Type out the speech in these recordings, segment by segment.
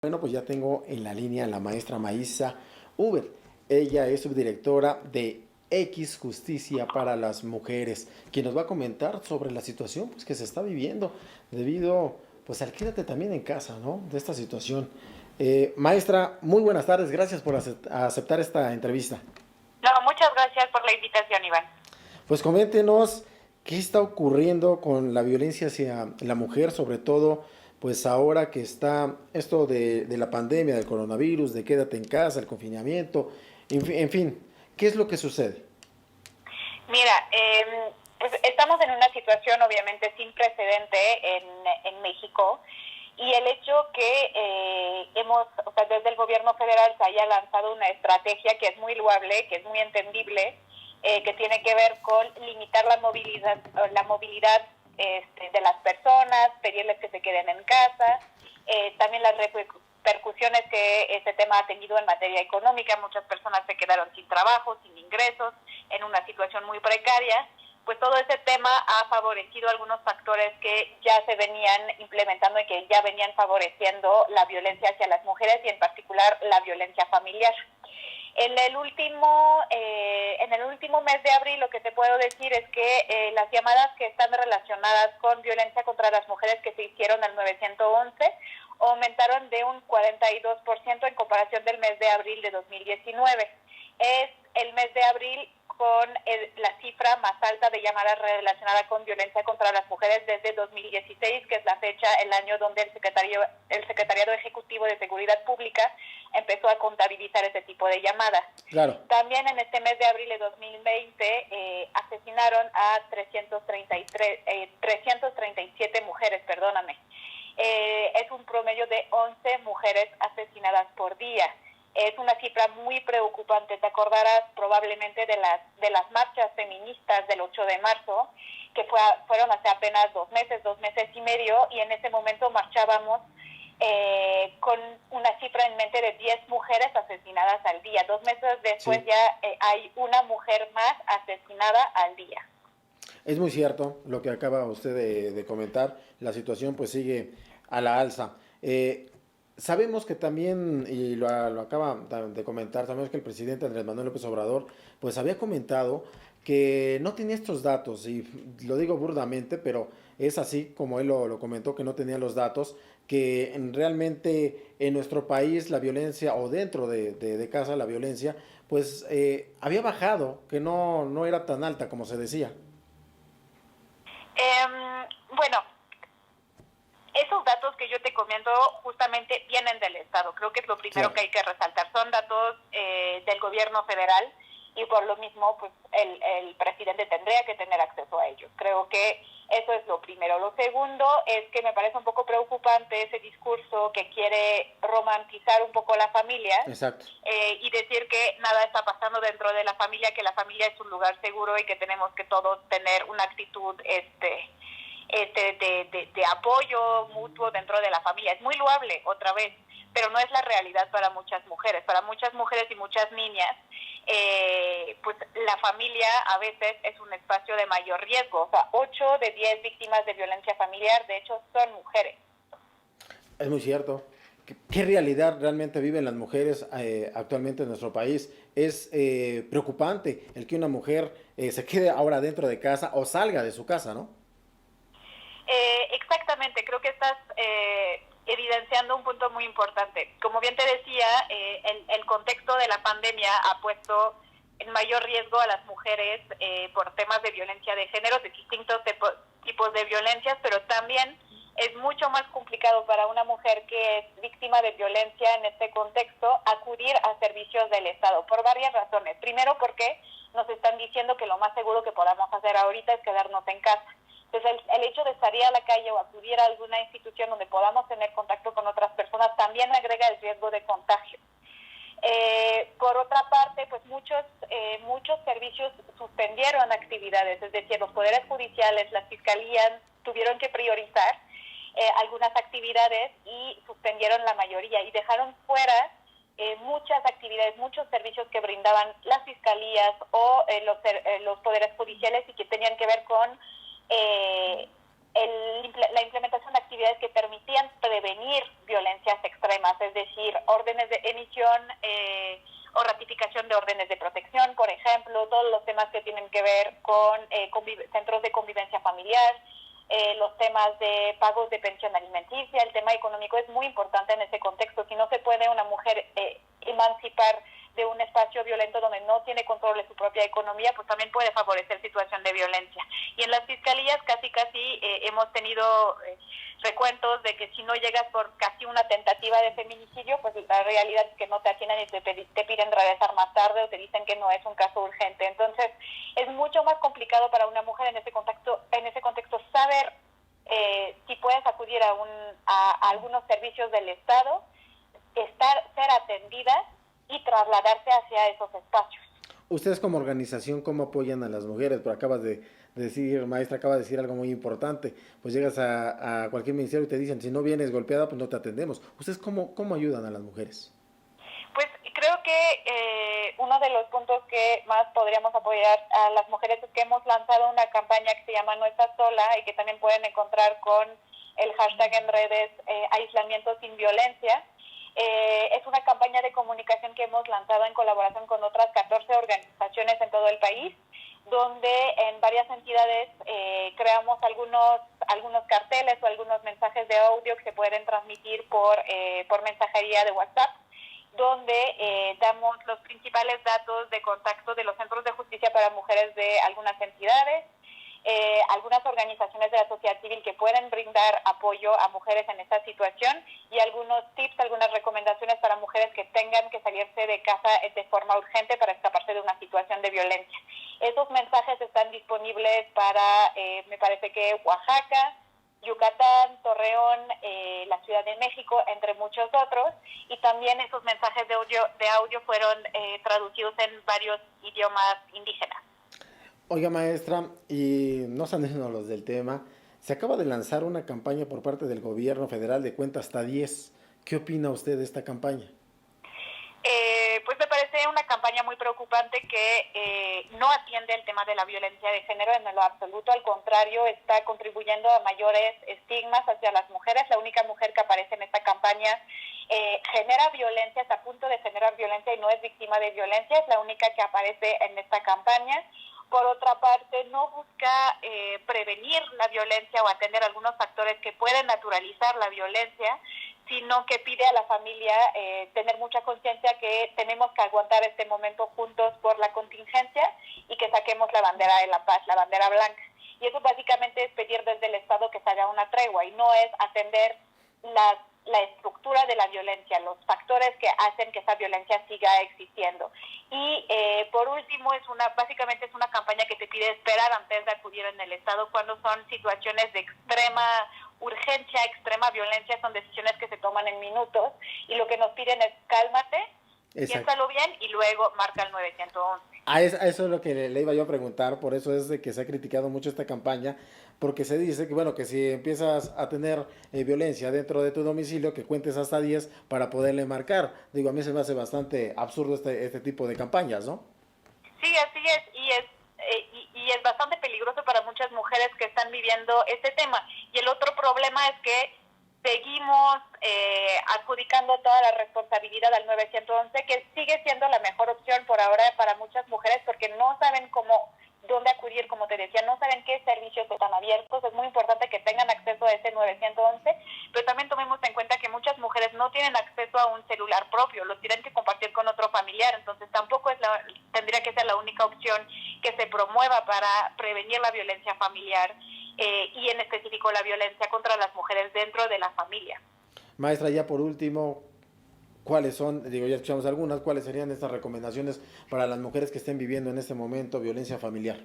Bueno, pues ya tengo en la línea a la maestra Maísa Uber. Ella es subdirectora de X Justicia para las Mujeres, quien nos va a comentar sobre la situación pues, que se está viviendo debido pues al quédate también en casa, ¿no? De esta situación. Maestra, muy buenas tardes, gracias por aceptar esta entrevista. No, muchas gracias por la invitación, Iván. Pues coméntenos qué está ocurriendo con la violencia hacia la mujer, sobre todo pues ahora que está esto de la pandemia, del coronavirus, de quédate en casa, el confinamiento, en fin, ¿qué es lo que sucede? Mira, pues estamos en una situación obviamente sin precedente en México y el hecho que o sea, desde el gobierno federal se haya lanzado una estrategia que es muy loable, que es muy entendible, que tiene que ver con limitar la movilidad de las personas, pedirles que se queden en casa, también las repercusiones que este tema ha tenido en materia económica. Muchas personas se quedaron sin trabajo, sin ingresos, en una situación muy precaria. Pues todo ese tema ha favorecido algunos factores que ya se venían implementando y que ya venían favoreciendo la violencia hacia las mujeres y en particular la violencia familiar. En el último mes de abril lo que te puedo decir es que las llamadas que están relacionadas con violencia contra las mujeres que se hicieron al 911 aumentaron de un 42% en comparación del mes de abril de 2019. Es el mes de abril con la cifra más alta de llamadas relacionadas con violencia contra las mujeres desde 2016, que es la fecha, el año donde el Secretariado Ejecutivo de Seguridad Pública empezó a contabilizar ese tipo de llamadas. Claro. También en este mes de abril de 2020 asesinaron a 337 mujeres, perdóname. Es un promedio de 11 mujeres asesinadas por día. Es una cifra muy preocupante. Te acordarás probablemente de las marchas feministas del 8 de marzo, que fueron hace apenas 2 meses y medio, y en ese momento marchábamos con una cifra en mente de 10 mujeres asesinadas al día. 2 meses después Sí. ya hay una mujer más asesinada al día. Es muy cierto lo que acaba usted de comentar, la situación pues sigue a la alza. Sabemos que también, y lo acaba de comentar, sabemos que el presidente Andrés Manuel López Obrador pues había comentado que no tenía estos datos, y lo digo burdamente, pero es así como él lo comentó, que no tenía los datos, que realmente en nuestro país la violencia, o dentro de casa la violencia, pues había bajado, que no era tan alta como se decía. Bueno, esos datos que yo te comento justamente vienen del Estado. Creo que es lo primero Claro. que hay que resaltar. Son datos del gobierno federal y por lo mismo pues el presidente tendría que tener acceso a ellos. Creo que eso es lo primero. Lo segundo es que me parece un poco preocupante ese discurso que quiere romantizar un poco la familia Exacto. y decir que nada está pasando dentro de la familia, que la familia es un lugar seguro y que tenemos que todos tener una actitud de apoyo mutuo dentro de la familia. Es muy loable, otra vez, pero no es la realidad para muchas mujeres. Para muchas mujeres y muchas niñas, pues la familia a veces es un espacio de mayor riesgo. O sea, 8 de 10 víctimas de violencia familiar, de hecho, son mujeres. Es muy cierto. ¿Qué realidad realmente viven las mujeres actualmente en nuestro país? Es preocupante el que una mujer se quede ahora dentro de casa o salga de su casa, ¿no? Exactamente, creo que estás evidenciando un punto muy importante. Como bien te decía, el contexto de la pandemia ha puesto en mayor riesgo a las mujeres por temas de violencia de género, de distintos tipos de violencias, pero también es mucho más complicado para una mujer que es víctima de violencia en este contexto acudir a servicios del Estado por varias razones. Primero, porque nos están diciendo que lo más seguro que podamos hacer ahorita es quedarnos en casa. Entonces, el hecho de salir a la calle o acudir a alguna institución donde podamos tener contacto con otras personas también agrega el riesgo de contagio. Por otra parte, pues muchos servicios suspendieron actividades, es decir, los poderes judiciales, las fiscalías tuvieron que priorizar algunas actividades y suspendieron la mayoría y dejaron fuera muchas actividades, muchos servicios que brindaban las fiscalías o los poderes judiciales y que tenían que ver con la implementación de actividades que permitían prevenir violencias extremas, es decir, órdenes de emisión o ratificación de órdenes de protección, por ejemplo, todos los temas que tienen que ver con centros de convivencia familiar, los temas de pagos de pensión alimenticia. El tema económico es muy importante en ese contexto. Si no se puede una mujer emancipar de un espacio violento donde no tiene control de su propia economía, pues también puede favorecer situación de violencia. Y en las fiscalías casi hemos tenido recuentos de que si no llegas por casi una tentativa de feminicidio, pues la realidad es que no te atienden y te piden regresar más tarde o te dicen que no es un caso urgente. Entonces es mucho más complicado para una mujer en ese contexto saber si puedes acudir a algunos servicios del Estado, ser atendida y trasladarse hacia esos espacios. Ustedes como organización, ¿cómo apoyan a las mujeres? Pero acabas de decir, maestra, acaba de decir algo muy importante. Pues llegas a cualquier ministerio y te dicen, si no vienes golpeada, pues no te atendemos. ¿Ustedes cómo ayudan a las mujeres? Pues creo que uno de los puntos que más podríamos apoyar a las mujeres es que hemos lanzado una campaña que se llama No Estás Sola y que también pueden encontrar con el hashtag en redes aislamiento sin violencia. Es una campaña de comunicación que hemos lanzado en colaboración con otras 14 organizaciones en todo el país, donde en varias entidades creamos algunos carteles o algunos mensajes de audio que se pueden transmitir por mensajería de WhatsApp, donde damos los principales datos de contacto de los centros de justicia para mujeres de algunas entidades, algunas organizaciones de la sociedad civil que pueden brindar apoyo a mujeres en esta situación y algunos tips, algunas recomendaciones para mujeres que tengan que salirse de casa de forma urgente para escaparse de una situación de violencia. Esos mensajes están disponibles para, me parece que Oaxaca, Yucatán, Torreón, la Ciudad de México, entre muchos otros, y también esos mensajes de audio fueron traducidos en varios idiomas indígenas. Oiga, maestra, y no saliéndonos del tema, se acaba de lanzar una campaña por parte del gobierno federal de Cuenta hasta 10. ¿Qué opina usted de esta campaña? Pues me parece una campaña muy preocupante que no atiende el tema de la violencia de género en lo absoluto, al contrario, está contribuyendo a mayores estigmas hacia las mujeres. La única mujer que aparece en esta campaña genera violencia, está a punto de generar violencia y no es víctima de violencia, es la única que aparece en esta campaña. Por otra parte, no busca prevenir la violencia o atender algunos factores que pueden naturalizar la violencia, sino que pide a la familia tener mucha conciencia que tenemos que aguantar este momento juntos por la contingencia y que saquemos la bandera de la paz, la bandera blanca. Y eso básicamente es pedir desde el Estado que se haga una tregua y no es atender la estructura de la violencia, los factores que hacen que esa violencia siga existiendo. Y por último, básicamente es una campaña que te pide esperar antes de acudir en el Estado cuando son situaciones de extrema urgencia, extrema violencia, son decisiones que se toman en minutos y lo que nos piden es cálmate, piénsalo bien y luego marca el 911. A eso es lo que le iba yo a preguntar, por eso es de que se ha criticado mucho esta campaña, porque se dice que, bueno, que si empiezas a tener violencia dentro de tu domicilio, que cuentes hasta 10 para poderle marcar. Digo, a mí se me hace bastante absurdo este tipo de campañas, ¿no? Sí, así es, y es bastante peligroso para muchas mujeres que están viviendo este tema. Y el otro problema es que seguimos adjudicando toda la responsabilidad al 911, que sigue siendo la mejor opción por ahora para muchas mujeres porque no saben dónde acudir, como te decía, no saben qué servicios están abiertos. Es muy importante que tengan acceso a ese 911, pero también tomemos en cuenta que muchas mujeres no tienen acceso a un celular propio, lo tienen que compartir con otro familiar, entonces tampoco tendría que ser la única opción que se promueva para prevenir la violencia familiar y en específico la violencia contra las mujeres dentro de la familia. Maestra, ya por último, ¿cuáles son, ya escuchamos algunas, cuáles serían estas recomendaciones para las mujeres que estén viviendo en este momento violencia familiar?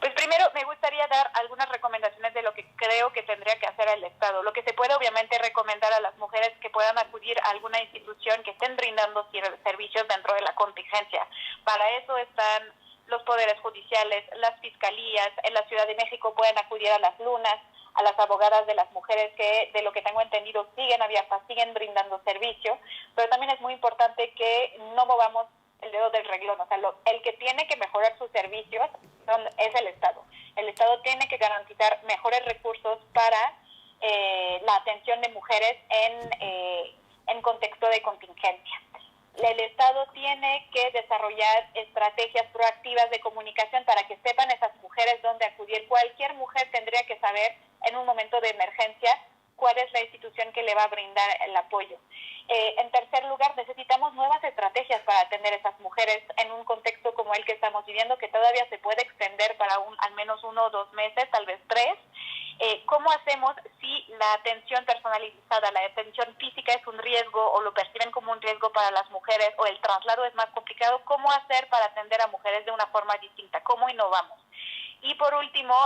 Pues primero me gustaría dar algunas recomendaciones de lo que creo que tendría que hacer el Estado. Lo que se puede obviamente recomendar a las mujeres que puedan acudir a alguna institución que estén brindando servicios dentro de la contingencia. Para eso están los poderes judiciales, las fiscalías. En la Ciudad de México pueden acudir a las lunas, a las abogadas de las mujeres que, de lo que tengo entendido, siguen abiertas, siguen brindando servicio, pero también es muy importante que no movamos el dedo del renglón, o sea, el que tiene que mejorar sus servicios es el Estado. El Estado tiene que garantizar mejores recursos para la atención de mujeres en contexto de contingencia. El Estado tiene que desarrollar estrategias proactivas de comunicación para que sepan esas mujeres dónde acudir. Cualquier mujer tendría que saber en un momento de emergencia cuál es la institución que le va a brindar el apoyo. En tercer lugar, necesitamos nuevas estrategias para atender a esas mujeres en un contexto como el que estamos viviendo, que todavía se puede extender para al menos 1 o 2 meses, tal vez 3. ¿Cómo hacemos si la atención personalizada, la atención física es un riesgo o lo perciben como un riesgo para las mujeres o el traslado es más complicado? ¿Cómo hacer para atender a mujeres de una forma distinta? ¿Cómo innovamos? Y por último,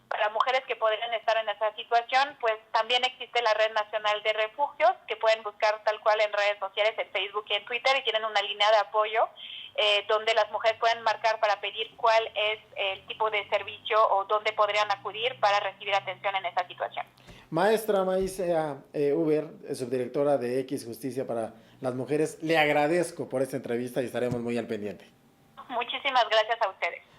para mujeres que podrían estar en esa situación, pues también existe la Red Nacional de Refugios, que pueden buscar tal cual en redes sociales, en Facebook y en Twitter, y tienen una línea de apoyo donde las mujeres pueden marcar para pedir cuál es el tipo de servicio o dónde podrían acudir para recibir atención en esa situación. Maestra Maísa Huber, subdirectora de X Justicia para las Mujeres, le agradezco por esta entrevista y estaremos muy al pendiente. Muchísimas gracias a ustedes.